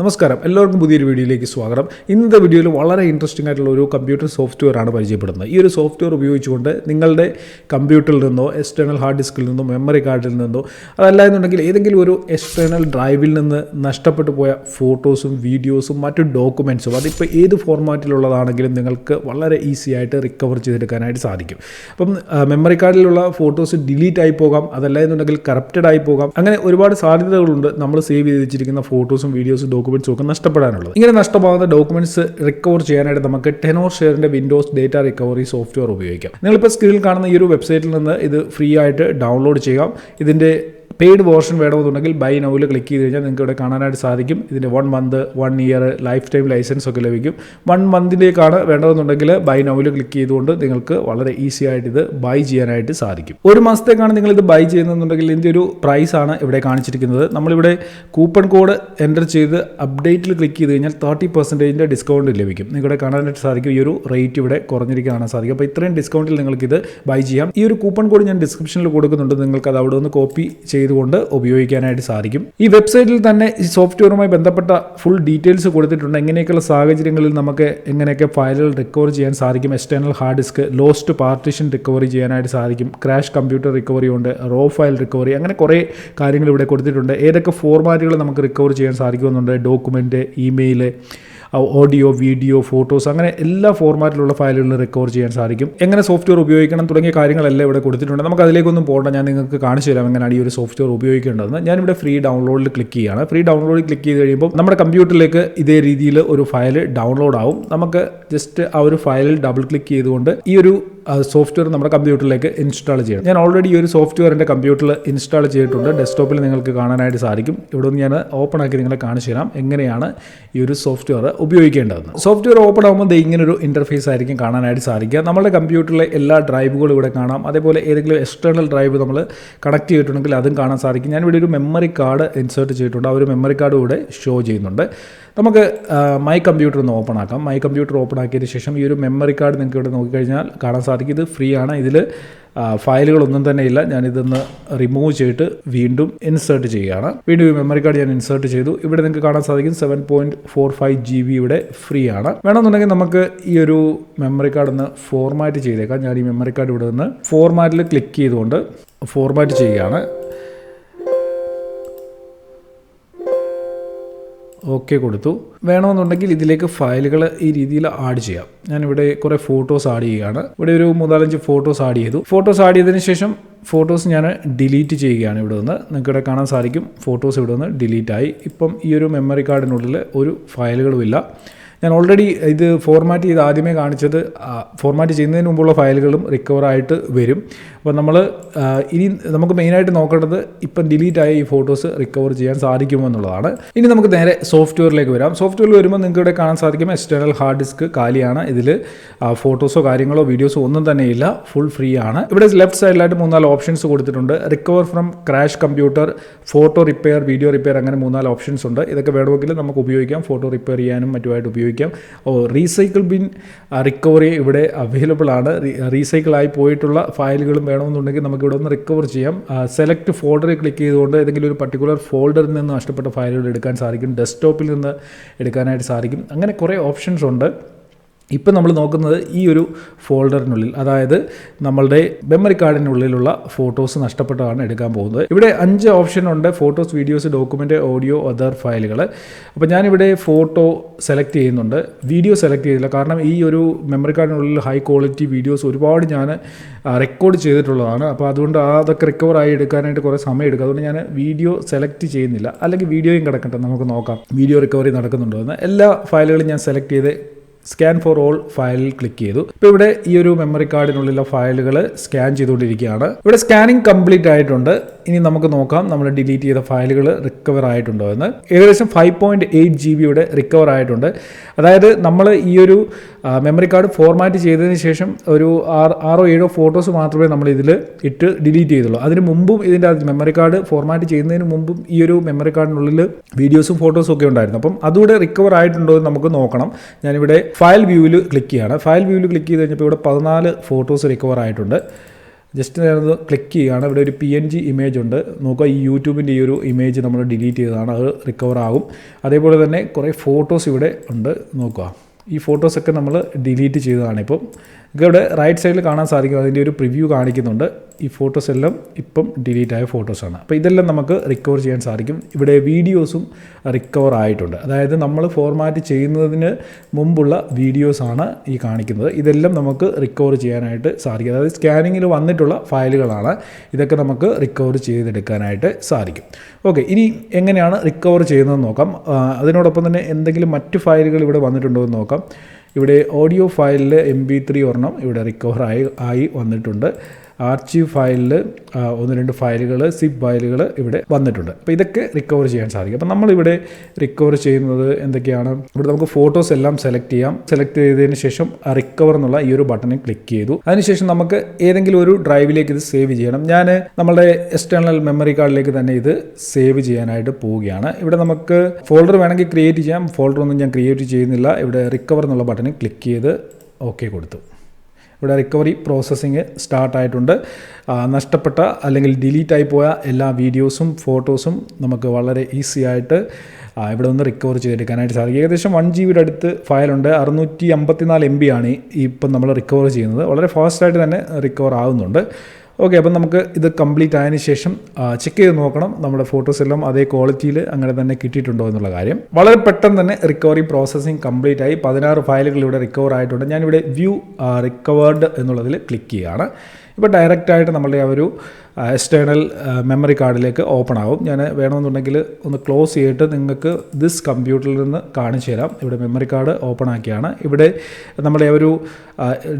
നമസ്കാരം, എല്ലാവർക്കും പുതിയൊരു വീഡിയോയിലേക്ക് സ്വാഗതം. ഇന്നത്തെ വീഡിയോയിൽ വളരെ ഇൻട്രസ്റ്റിംഗ് ആയിട്ടുള്ള ഒരു കമ്പ്യൂട്ടർ സോഫ്റ്റ്വെയർ ആണ് പരിചയപ്പെടുന്നത്. ഈ ഒരു സോഫ്റ്റ്വെയർ ഉപയോഗിച്ചുകൊണ്ട് നിങ്ങളുടെ കമ്പ്യൂട്ടറിൽ നിന്നോ എക്സ്റ്റേണൽ ഹാർഡ് ഡിസ്കിൽ നിന്നോ മെമ്മറി കാർഡിൽ നിന്നോ അതല്ല എന്നുണ്ടെങ്കിൽ ഏതെങ്കിലും ഒരു എക്സ്റ്റേണൽ ഡ്രൈവിൽ നിന്ന് നഷ്ടപ്പെട്ടു പോയ ഫോട്ടോസും വീഡിയോസും മറ്റു ഡോക്യുമെൻറ്റ്സും അതിപ്പോൾ ഏത് ഫോർമാറ്റിലുള്ളതാണെങ്കിലും നിങ്ങൾക്ക് വളരെ ഈസി ആയിട്ട് റിക്കവർ ചെയ്തെടുക്കാനായിട്ട് സാധിക്കും. അപ്പം മെമ്മറി കാർഡിലുള്ള ഫോട്ടോസ് ഡിലീറ്റ് ആയി പോകാം, അതല്ല എന്നുണ്ടെങ്കിൽ കറപ്റ്റഡ് ആയി പോകാം. അങ്ങനെ ഒരുപാട് സാധ്യതകളുണ്ട് നമ്മൾ സേവ് ചെയ്ത് വെച്ചിരിക്കുന്ന ഫോട്ടോസും വീഡിയോസും ഡോക്യുമെന്റ്സും ഒക്കെ നഷ്ടപ്പെടാനുള്ളത്. ഇങ്ങനെ നഷ്ടമാകുന്ന ഡോക്യുമെന്റ്സ് റിക്കവർ ചെയ്യാനായിട്ട് നമുക്ക് ടെനോർ ഷെയറിന്റെ വിൻഡോസ് ഡേറ്റ റിക്കവറി സോഫ്റ്റ്വെയർ ഉപയോഗിക്കാം. നിങ്ങളിപ്പോൾ സ്ക്രീനിൽ കാണുന്ന ഈ ഒരു വെബ്സൈറ്റിൽ നിന്ന് ഇത് ഫ്രീ ആയിട്ട് ഡൗൺലോഡ് ചെയ്യാം. ഇതിന്റെ പെയ്ഡ് വേർഷൻ വേണമെന്നുണ്ടെങ്കിൽ ബൈ നൗവിൽ ക്ലിക്ക് ചെയ്ത് കഴിഞ്ഞാൽ നിങ്ങൾക്ക് ഇവിടെ കാണാനായിട്ട് സാധിക്കും. ഇതിൻ്റെ 1 month 1 year life time license ഒക്കെ ലഭിക്കും. 1 മന്തിലേക്കാണ് വേണ്ടതെന്നുണ്ടെങ്കിൽ ബൈ നൗവിൽ ക്ലിക്ക് ചെയ്തുകൊണ്ട് നിങ്ങൾക്ക് വളരെ ഈസി ആയിട്ട് ഇത് ബൈ ചെയ്യാനായിട്ട് സാധിക്കും. 1 മാസത്തേക്കാണ് നിങ്ങളിത് ബൈ ചെയ്യുന്നതെന്നുണ്ടെങ്കിൽ ഇതിൻ്റെ ഒരു പ്രൈസ് ആണ് ഇവിടെ കാണിച്ചിരിക്കുന്നത്. നമ്മളിവിടെ കൂപ്പൺ കോഡ് എൻ്റർ ചെയ്ത് അപ്ഡേറ്റിൽ ക്ലിക്ക് ചെയ്ത് കഴിഞ്ഞാൽ 30% ഡിസ്കൗണ്ട് ലഭിക്കും. നിങ്ങളുടെ കാണാനായിട്ട് സാധിക്കും. ഈ ഒരു റേറ്റ് ഇവിടെ കുറഞ്ഞിരിക്കാൻ കാണാൻ സാധിക്കും. അപ്പോൾ ഇത്രയും ഡിസ്കൗണ്ടിൽ നിങ്ങൾക്കിത് ബൈ ചെയ്യാം. ഈ ഒരു കൂപ്പൺ കോഡ് ഞാൻ ഡിസ്ക്രിപ്ഷനിൽ കൊടുക്കുന്നുണ്ട്. നിങ്ങൾക്ക് അത് അവിടെ നിന്ന് കോപ്പി ചെയ്തുകൊണ്ട് ഉപയോഗിക്കാനായിട്ട് സാധിക്കും. ഈ വെബ്സൈറ്റിൽ തന്നെ ഈ സോഫ്റ്റ്വെയറുമായി ബന്ധപ്പെട്ട ഫുൾ ഡീറ്റെയിൽസ് കൊടുത്തിട്ടുണ്ട്. എങ്ങനെയൊക്കെയുള്ള സാഹചര്യങ്ങളിൽ നമുക്ക് എങ്ങനെയൊക്കെ ഫയലുകൾ റിക്കവർ ചെയ്യാൻ സാധിക്കും. External hard disk, lost partition recovery ചെയ്യാനായിട്ട് സാധിക്കും. ക്രാഷ് കമ്പ്യൂട്ടർ റിക്കവറി ഉണ്ട്, റോ ഫയൽ റിക്കവറി, അങ്ങനെ കുറേ കാര്യങ്ങൾ ഇവിടെ കൊടുത്തിട്ടുണ്ട്. ഏതൊക്കെ ഫോർമാറ്റുകൾ നമുക്ക് റിക്കവർ ചെയ്യാൻ സാധിക്കുമെന്നുണ്ട്. Document, email, audio, video, photos, അങ്ങനെ എല്ലാ ഫോർമാറ്റിലുള്ള ഫയലുകൾ റിക്കവർ ചെയ്യാൻ സാധിക്കും. എങ്ങനെ സോഫ്റ്റ്വെയർ ഉപയോഗിക്കണം തുടങ്ങിയ കാര്യങ്ങളെല്ലാം ഇവിടെ കൊടുത്തിട്ടുണ്ട്. നമുക്ക് അതിലേക്കൊന്നും പോകണ്ട, ഞാൻ നിങ്ങൾക്ക് കാണിച്ചു തരാം എങ്ങനെയാണ് ഈ ഒരു സോഫ്റ്റ്വെയർ ഉപയോഗിക്കേണ്ടതെന്ന്. ഞാനിവിടെ ഫ്രീ ഡൗൺലോഡിൽ ക്ലിക്ക് ചെയ്യുകയാണ്. ഫ്രീ ഡൗൺലോഡിൽ ക്ലിക്ക് ചെയ്ത് കഴിയുമ്പോൾ നമ്മുടെ കമ്പ്യൂട്ടറിലേക്ക് ഇതേ രീതിയിൽ ഒരു ഫയൽ ഡൗൺലോഡ് ആവും. നമുക്ക് ജസ്റ്റ് ആ ഒരു ഫയലിൽ ഡബിൾ ക്ലിക്ക് ചെയ്തുകൊണ്ട് ഈ ഒരു സോഫ്റ്റ്വെയർ നമ്മുടെ കമ്പ്യൂട്ടറിലേക്ക് ഇൻസ്റ്റാൾ ചെയ്യണം. ഞാൻ ഓൾറെഡി ഈ ഒരു സോഫ്റ്റ്വെയർ എൻ്റെ കമ്പ്യൂട്ടറിൽ ഇൻസ്റ്റാൾ ചെയ്തിട്ടുണ്ട്. ഡെസ്ക്ടോപ്പിൽ നിങ്ങൾക്ക് കാണാനായിട്ട് സാധിക്കും. ഇവിടെ നിന്ന് ഞാൻ ഓപ്പൺ ആക്കി നിങ്ങളെ കാണിച്ചു തരാം എങ്ങനെയാണ് ഈ ഒരു സോഫ്റ്റ്വെയർ ഉപയോഗിക്കേണ്ടതെന്ന്. സോഫ്റ്റ്വെയർ ഓപ്പൺ ആകുമ്പോൾ ഇങ്ങനൊരു ഇൻ്റർഫേസ് ആയിരിക്കും കാണാനായിട്ട് സാധിക്കുക. നമ്മുടെ കമ്പ്യൂട്ടറിലെ എല്ലാ ഡ്രൈവുകളും ഇവിടെ കാണാം. അതേപോലെ ഏതെങ്കിലും എക്സ്റ്റേണൽ ഡ്രൈവ് നമ്മൾ കണക്ട് ചെയ്തിട്ടുണ്ടെങ്കിൽ അതും കാണാൻ സാധിക്കും. ഞാനിവിടെ ഒരു മെമ്മറി കാർഡ് ഇൻസേർട്ട് ചെയ്തിട്ടുണ്ട്. ആ ഒരു മെമ്മറി കാർഡ് ഇവിടെ ഷോ ചെയ്യുന്നുണ്ട്. നമുക്ക് മൈ കമ്പ്യൂട്ടർ ഒന്ന് ഓപ്പൺ ആക്കാം. മൈ കമ്പ്യൂട്ടർ ഓപ്പൺ ആക്കിയതിന് ശേഷം ഈ ഒരു മെമ്മറി കാർഡ് നിങ്ങൾക്ക് ഇവിടെ നോക്കിക്കഴിഞ്ഞാൽ കാണാൻ സാധിക്കും. ഇത് ഫ്രീ ആണ്. ഇതിൽ ഫയലുകളൊന്നും തന്നെ ഇല്ല. ഞാനിതൊന്ന് റിമൂവ് ചെയ്തിട്ട് വീണ്ടും ഇൻസേർട്ട് ചെയ്യുകയാണ്. വീണ്ടും ഈ മെമ്മറി കാർഡ് ഞാൻ ഇൻസേർട്ട് ചെയ്തു. ഇവിടെ നിങ്ങൾക്ക് കാണാൻ സാധിക്കും 7.45 GB ഇവിടെ ഫ്രീ ആണ്. വേണമെന്നുണ്ടെങ്കിൽ നമുക്ക് ഈ ഒരു മെമ്മറി കാർഡ് ഒന്ന് ഫോർമാറ്റ് ചെയ്തേക്കാം. ഞാൻ ഈ മെമ്മറി കാർഡ് ഇവിടെ നിന്ന് ഫോർമാറ്റിൽ ക്ലിക്ക് ചെയ്തുകൊണ്ട് ഫോർമാറ്റ് ചെയ്യുകയാണ്. ഓക്കെ കൊടുത്തു. വേണമെന്നുണ്ടെങ്കിൽ ഇതിലേക്ക് ഫയലുകൾ ഈ രീതിയിൽ ആഡ് ചെയ്യാം. ഞാനിവിടെ കുറേ ഫോട്ടോസ് ആഡ് ചെയ്യുകയാണ്. ഇവിടെ ഒരു 3-4 ഫോട്ടോസ് ആഡ് ചെയ്തു. ഫോട്ടോസ് ആഡ് ചെയ്തതിന് ശേഷം ഫോട്ടോസ് ഞാൻ ഡിലീറ്റ് ചെയ്യുകയാണ്. ഇവിടെ നിന്ന് നിങ്ങൾക്ക് ഇവിടെ കാണാൻ സാധിക്കും ഫോട്ടോസ് ഇവിടെ നിന്ന് ഡിലീറ്റ് ആയി. ഇപ്പം ഈ ഒരു മെമ്മറി കാർഡിനുള്ളിൽ ഒരു ഫയലുകളുമില്ല. ഞാൻ ഓൾറെഡി ഇത് ഫോർമാറ്റ് ചെയ്ത് ആദ്യമേ കാണിച്ചത് ഫോർമാറ്റ് ചെയ്യുന്നതിന് മുമ്പുള്ള ഫയലുകളും റിക്കവറായിട്ട് വരും. അപ്പോൾ നമ്മൾ ഇനി നമുക്ക് മെയിനായിട്ട് നോക്കേണ്ടത് ഇപ്പം ഡിലീറ്റ് ആയ ഈ ഫോട്ടോസ് റിക്കവർ ചെയ്യാൻ സാധിക്കുമോ എന്നുള്ളതാണ്. ഇനി നമുക്ക് നേരെ സോഫ്റ്റ്വെയറിലേക്ക് വരാം. സോഫ്റ്റ്വെയറിൽ വരുമ്പോൾ നിങ്ങൾക്ക് ഇവിടെ കാണാൻ സാധിക്കും എക്സ്റ്റേണൽ ഹാർഡ് ഡിസ്ക് കാലിയാണ്. ഇതിൽ ഫോട്ടോസോ കാര്യങ്ങളോ വീഡിയോസോ ഒന്നും തന്നെ ഇല്ല. ഫുൾ ഫ്രീ ആണ്. ഇവിടെ ലെഫ്റ്റ് സൈഡിലായിട്ട് 3-4 ഓപ്ഷൻസ് കൊടുത്തിട്ടുണ്ട്. Recover from crash computer, photo repair, video repair, അങ്ങനെ 3-4 ഓപ്ഷൻസ് ഉണ്ട്. ഇതൊക്കെ വേണമെങ്കിൽ നമുക്ക് ഉപയോഗിക്കാം. ഫോട്ടോ റിപ്പയർ ചെയ്യാനും മറ്റുമായിട്ട് ഉപയോഗിക്കാം. റീസൈക്കിൾ ബിൻ റിക്കവറി ഇവിടെ അവൈലബിൾ ആണ്. റീസൈക്കിൾ ആയി പോയിട്ടുള്ള ഫയലുകളും വേണമെന്നുണ്ടെങ്കിൽ നമുക്ക് ഇവിടെ ഒന്ന് റിക്കവർ ചെയ്യാം. സെലക്ട് ഫോൾഡറിൽ ക്ലിക്ക് ചെയ്തുകൊണ്ട് ഏതെങ്കിലും ഒരു പർട്ടിക്കുലർ ഫോൾഡറിൽ നിന്ന് നഷ്ടപ്പെട്ട ഫയലുകൾ എടുക്കാൻ സാധിക്കും. ഡെസ്ക്ടോപ്പിൽ നിന്ന് എടുക്കാനായിട്ട് സാധിക്കും. അങ്ങനെ കുറേ ഓപ്ഷൻസ് ഉണ്ട്. ഇപ്പം നമ്മൾ നോക്കുന്നത് ഈ ഒരു ഫോൾഡറിനുള്ളിൽ, അതായത് നമ്മളുടെ മെമ്മറി കാർഡിനുള്ളിലുള്ള ഫോട്ടോസ് നഷ്ടപ്പെട്ടതാണ് എടുക്കാൻ പോകുന്നത്. ഇവിടെ 5 ഓപ്ഷൻ ഉണ്ട്. Photos, videos, document, audio, other ഫയലുകൾ. അപ്പോൾ ഞാനിവിടെ ഫോട്ടോ സെലക്ട് ചെയ്യുന്നുണ്ട്. വീഡിയോ സെലക്ട് ചെയ്തില്ല. കാരണം ഈ ഒരു മെമ്മറി കാർഡിനുള്ളിൽ ഹൈ ക്വാളിറ്റി വീഡിയോസ് ഒരുപാട് ഞാൻ റെക്കോർഡ് ചെയ്തിട്ടുള്ളതാണ്. അപ്പോൾ അതുകൊണ്ട് അതൊക്കെ റിക്കവറായി എടുക്കാനായിട്ട് കുറേ സമയം എടുക്കും. അതുകൊണ്ട് ഞാൻ വീഡിയോ സെലക്ട് ചെയ്യുന്നില്ല. അല്ലെങ്കിൽ വീഡിയോയും കിടക്കട്ടെ, നമുക്ക് നോക്കാം വീഡിയോ റിക്കവറി നടക്കുന്നുണ്ടോ എന്ന്. എല്ലാ ഫയലുകളും ഞാൻ സെലക്ട് ചെയ്ത് സ്കാൻ ഫോർ ഓൾ ഫയലിൽ ക്ലിക്ക് ചെയ്തു. ഇപ്പോൾ ഇവിടെ ഈ ഒരു മെമ്മറി കാർഡിനുള്ളിലെ ഫയലുകൾ സ്കാൻ ചെയ്തുകൊണ്ടിരിക്കുകയാണ്. ഇവിടെ സ്കാനിങ് കംപ്ലീറ്റ് ആയിട്ടുണ്ട്. ഇനി നമുക്ക് നോക്കാം നമ്മൾ ഡിലീറ്റ് ചെയ്ത ഫയലുകൾ റിക്കവർ ആയിട്ടുണ്ടോ എന്ന്. ഏകദേശം 5.8 GB ഇവിടെ റിക്കവർ ആയിട്ടുണ്ട്. അതായത് നമ്മൾ ഈ ഒരു മെമ്മറി കാർഡ് ഫോർമാറ്റ് ചെയ്തതിന് ശേഷം ഒരു 6-7 ഫോട്ടോസ് മാത്രമേ നമ്മൾ ഇതിൽ ഇട്ട് ഡിലീറ്റ് ചെയ്തുള്ളൂ. അതിന് മുമ്പും ഇതിൻ്റെ മെമ്മറി കാർഡ് ഫോർമാറ്റ് ചെയ്യുന്നതിന് മുമ്പും ഈ ഒരു മെമ്മറി കാർഡിനുള്ളിൽ വീഡിയോസും ഫോട്ടോസും ഒക്കെ ഉണ്ടായിരുന്നു. അപ്പം അതുകൂടെ റിക്കവർ ആയിട്ടുണ്ടോ എന്ന് നമുക്ക് നോക്കണം. ഞാനിവിടെ ഫയൽ വ്യൂവിൽ ക്ലിക്ക് ചെയ്യുകയാണ്. ഫയൽ വ്യൂവിൽ ക്ലിക്ക് ചെയ്ത് കഴിഞ്ഞപ്പോൾ ഇവിടെ 14 ഫോട്ടോസ് റിക്കവർ ആയിട്ടുണ്ട്. ജസ്റ്റ് നേരത്തെ ക്ലിക്ക് ചെയ്യുകയാണ്. ഇവിടെ ഒരു PNG ഇമേജ് ഉണ്ട്. നോക്കുക, ഈ യൂട്യൂബിൻ്റെ ഈ ഒരു ഇമേജ് നമ്മൾ ഡിലീറ്റ് ചെയ്തതാണ്, അത് റിക്കവർ ആകും. അതേപോലെ തന്നെ കുറേ ഫോട്ടോസ് ഇവിടെ ഉണ്ട്. നോക്കുക, ഈ ഫോട്ടോസൊക്കെ നമ്മൾ ഡിലീറ്റ് ചെയ്തതാണ്. ഇപ്പം ഇവിടെ റൈറ്റ് സൈഡിൽ കാണാൻ സാധിക്കും, അതിൻ്റെ ഒരു പ്രിവ്യൂ കാണിക്കുന്നുണ്ട്. ഈ ഫോട്ടോസ് എല്ലാം ഇപ്പം ഡിലീറ്റ് ആയ ഫോട്ടോസാണ്. അപ്പോൾ ഇതെല്ലാം നമുക്ക് റിക്കവർ ചെയ്യാൻ സാധിക്കും. ഇവിടെ വീഡിയോസും റിക്കവർ ആയിട്ടുണ്ട്. അതായത് നമ്മൾ ഫോർമാറ്റ് ചെയ്യുന്നതിന് മുമ്പുള്ള വീഡിയോസാണ് ഈ കാണിക്കുന്നത്. ഇതെല്ലാം നമുക്ക് റിക്കവർ ചെയ്യാനായിട്ട് സാധിക്കും. അതായത് സ്കാനിങ്ങിൽ വന്നിട്ടുള്ള ഫയലുകളാണ്. ഇതൊക്കെ നമുക്ക് റിക്കവർ ചെയ്തെടുക്കാനായിട്ട് സാധിക്കും. ഓക്കെ, ഇനി എങ്ങനെയാണ് റിക്കവർ ചെയ്യുന്നതെന്ന് നോക്കാം. അതിനോടൊപ്പം തന്നെ എന്തെങ്കിലും മറ്റ് ഫയലുകൾ ഇവിടെ വന്നിട്ടുണ്ടോ എന്ന് നോക്കാം. ഇവിടെ ഓഡിയോ ഫയലിൽ MP3 ഒരെണ്ണം ഇവിടെ റിക്കവർ ആയി വന്നിട്ടുണ്ട്. ആർച്ചീവ് ഫയലിൽ 1-2 ഫയലുകൾ, സിപ്പ് ഫയലുകൾ ഇവിടെ വന്നിട്ടുണ്ട്. അപ്പോൾ ഇതൊക്കെ റിക്കവർ ചെയ്യാൻ സാധിക്കും. അപ്പോൾ നമ്മളിവിടെ റിക്കവർ ചെയ്യുന്നത് എന്തൊക്കെയാണ്? ഇവിടെ നമുക്ക് ഫോട്ടോസ് എല്ലാം സെലക്ട് ചെയ്യാം. സെലക്ട് ചെയ്തതിന് ശേഷം റിക്കവർ എന്നുള്ള ഈ ഒരു ബട്ടണിൽ ക്ലിക്ക് ചെയ്തു. അതിനുശേഷം നമുക്ക് ഏതെങ്കിലും ഒരു ഡ്രൈവിലേക്ക് ഇത് സേവ് ചെയ്യണം. ഞാൻ നമ്മളുടെ എക്സ്റ്റേണൽ മെമ്മറി കാർഡിലേക്ക് തന്നെ ഇത് സേവ് ചെയ്യാനായിട്ട് പോവുകയാണ്. ഇവിടെ നമുക്ക് ഫോൾഡർ വേണമെങ്കിൽ ക്രിയേറ്റ് ചെയ്യാം. ഫോൾഡറൊന്നും ഞാൻ ക്രിയേറ്റ് ചെയ്യുന്നില്ല. ഇവിടെ റിക്കവർ എന്നുള്ള ബട്ടണിൽ ക്ലിക്ക് ചെയ്ത് ഓക്കെ കൊടുത്തു. ഇവിടെ റിക്കവറി പ്രോസസ്സിങ് സ്റ്റാർട്ടായിട്ടുണ്ട്. നഷ്ടപ്പെട്ട അല്ലെങ്കിൽ ഡിലീറ്റായി പോയ എല്ലാ വീഡിയോസും ഫോട്ടോസും നമുക്ക് വളരെ ഈസി ആയിട്ട് ഇവിടെ ഒന്ന് റിക്കവർ ചെയ്തെടുക്കാനായിട്ട് സാധിക്കും. ഏകദേശം 1 GB അടുത്ത് ഫയലുണ്ട്. 654 MB ആണ് ഇപ്പം നമ്മൾ റിക്കവർ ചെയ്യുന്നത്. വളരെ ഫാസ്റ്റായിട്ട് തന്നെ റിക്കവർ ആകുന്നുണ്ട്. ഓക്കെ, അപ്പം നമുക്ക് ഇത് കംപ്ലീറ്റ് ആയതിനു ശേഷം ചെക്ക് ചെയ്ത് നോക്കണം നമ്മുടെ ഫോട്ടോസ് എല്ലാം അതേ ക്വാളിറ്റിയിൽ അങ്ങനെ തന്നെ കിട്ടിയിട്ടുണ്ടോ എന്നുള്ള കാര്യം. വളരെ പെട്ടെന്ന് തന്നെ റിക്കവറി പ്രോസസ്സിങ് കംപ്ലീറ്റ് ആയി. 16 ഫയലുകൾ ഇവിടെ റിക്കവർ ആയിട്ടുണ്ട്. ഞാനിവിടെ വ്യൂ റിക്കവേർഡ് എന്നുള്ളതിൽ ക്ലിക്ക് ചെയ്യുകയാണ്. ഇപ്പോൾ ഡയറക്റ്റായിട്ട് നമ്മളുടെ ആ ഒരു എക്സ്റ്റേണൽ മെമ്മറി കാർഡിലേക്ക് ഓപ്പൺ ആകും. ഞാൻ വേണമെന്നുണ്ടെങ്കിൽ ഒന്ന് ക്ലോസ് ചെയ്തിട്ട് നിങ്ങൾക്ക് ദിസ് കമ്പ്യൂട്ടറിൽ നിന്ന് കാണിച്ചു തരാം. ഇവിടെ മെമ്മറി കാർഡ് ഓപ്പൺ ആക്കിയാണ്. ഇവിടെ നമ്മുടെ ഒരു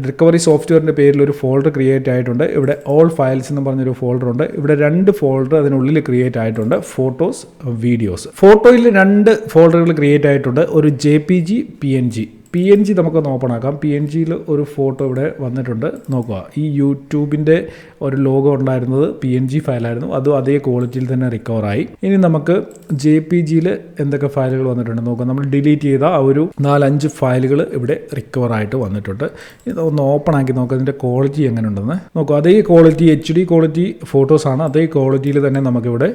റിക്കവറി സോഫ്റ്റ്വെയറിൻ്റെ പേരിൽ ഒരു ഫോൾഡർ ക്രിയേറ്റ് ആയിട്ടുണ്ട്. ഇവിടെ ഓൾ ഫയൽസ് എന്ന് പറഞ്ഞൊരു ഫോൾഡർ ഉണ്ട്. ഇവിടെ 2 ഫോൾഡർ അതിനുള്ളിൽ ക്രിയേറ്റ് ആയിട്ടുണ്ട്, ഫോട്ടോസ്, വീഡിയോസ്. ഫോട്ടോയിൽ 2 ഫോൾഡറുകൾ ക്രിയേറ്റ് ആയിട്ടുണ്ട്, ഒരു JPG, PNG നമുക്കൊന്ന് ഓപ്പൺ ആക്കാം. PNGയിൽ ഒരു ഫോട്ടോ ഇവിടെ വന്നിട്ടുണ്ട്. നോക്കുക, ഈ യൂട്യൂബിൻ്റെ ഒരു ലോഗോ ഉണ്ടായിരുന്നത് PNG ഫയലായിരുന്നു. അതും അതേ ക്വാളിറ്റിയിൽ തന്നെ റിക്കവറായി. ഇനി നമുക്ക് JPGയിൽ എന്തൊക്കെ ഫയലുകൾ വന്നിട്ടുണ്ട് നോക്കാം. നമ്മൾ ഡിലീറ്റ് ചെയ്ത ആ ഒരു 4-5 ഫയലുകൾ ഇവിടെ റിക്കവറായിട്ട് വന്നിട്ടുണ്ട്. ഇതൊന്ന് ഓപ്പൺ ആക്കി നോക്കാം, അതിൻ്റെ ക്വാളിറ്റി എങ്ങനെ ഉണ്ടെന്ന് നോക്കുക. അതേ ക്വാളിറ്റി HD ക്വാളിറ്റി ഫോട്ടോസാണ്. അതേ ക്വാളിറ്റിയിൽ തന്നെ നമുക്കിവിടെ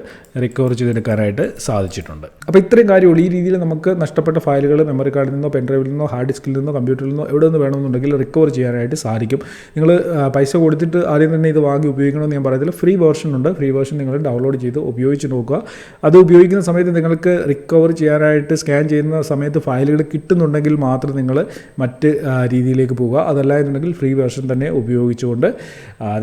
റിക്കവർ ചെയ്തെടുക്കാനായിട്ട് സാധിച്ചിട്ടുണ്ട്. അപ്പോൾ ഇത്രയും കാര്യമുള്ളൂ. ഈ രീതിയിൽ നമുക്ക് നഷ്ടപ്പെട്ട ഫയലുകൾ മെമ്മറി കാർഡിൽ നിന്നോ പെൻഡ്രൈവിൽ നിന്നോ ഹാർഡ് ഡിസ്കിൽ നിന്നോ കമ്പ്യൂട്ടറിൽ നിന്നോ എവിടെ നിന്ന് വേണമെന്നുണ്ടെങ്കിൽ റിക്കവർ ചെയ്യാനായിട്ട് സാധിക്കും. നിങ്ങൾ പൈസ കൊടുത്തിട്ട് ആദ്യം തന്നെ ഇത് വാങ്ങി ഉപയോഗിക്കണമെന്ന് ഞാൻ പറയത്തില്ല. ഫ്രീ വേർഷൻ ഉണ്ട്. ഫ്രീ വേർഷൻ നിങ്ങൾ ഡൗൺലോഡ് ചെയ്ത് ഉപയോഗിച്ച് നോക്കുക. അത് ഉപയോഗിക്കുന്ന സമയത്ത് നിങ്ങൾക്ക് റിക്കവർ ചെയ്യാനായിട്ട് സ്കാൻ ചെയ്യുന്ന സമയത്ത് ഫയലുകൾ കിട്ടുന്നുണ്ടെങ്കിൽ മാത്രം നിങ്ങൾ മറ്റ് രീതിയിലേക്ക് പോവുക. അതല്ല എന്നുണ്ടെങ്കിൽ ഫ്രീ വേർഷൻ തന്നെ ഉപയോഗിച്ചുകൊണ്ട്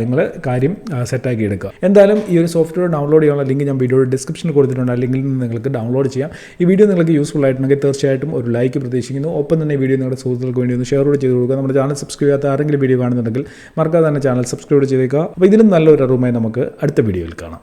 നിങ്ങൾ കാര്യം സെറ്റാക്കി എടുക്കുക. എന്തായാലും ഈ ഒരു സോഫ്റ്റ്വെയർ ഡൗൺലോഡ് ചെയ്യാനുള്ള ലിങ്ക് ഞാൻ വീഡിയോയുടെ ഡിസ്ക്രിപ്ഷനിൽ കൊടുത്തിട്ടുണ്ട്. ആ ലിങ്കിൽ നിന്ന് നിങ്ങൾക്ക് ഡൗൺലോഡ് ചെയ്യാം. ഈ വീഡിയോ നിങ്ങൾക്ക് യൂസ്ഫുൾ ആയിട്ടുണ്ടെങ്കിൽ തീർച്ചയായിട്ടും ഒരു ലൈക്ക് പ്രതീക്ഷിക്കുന്നു. ഒപ്പം തന്നെ വീഡിയോ നിങ്ങളുടെ സുഹൃത്തുക്കൾക്ക് വേണ്ടി ഒന്ന് ഷെയർ ചെയ്ത് കൊടുക്കുക. നമ്മുടെ ചാനൽ സബ്സ്ക്രൈബ് ചെയ്യാത്ത ആരെങ്കിലും വീഡിയോ കാണുന്നുണ്ടെങ്കിൽ മറക്കാതെ തന്നെ ചാനൽ സബ്സ്ക്രൈബ് ചെയ്തേക്കുക. അപ്പോൾ ഇതിലും നല്ലൊരു അറിവുമായി നമുക്ക് അടുത്ത വീഡിയോയിൽ കാണാം.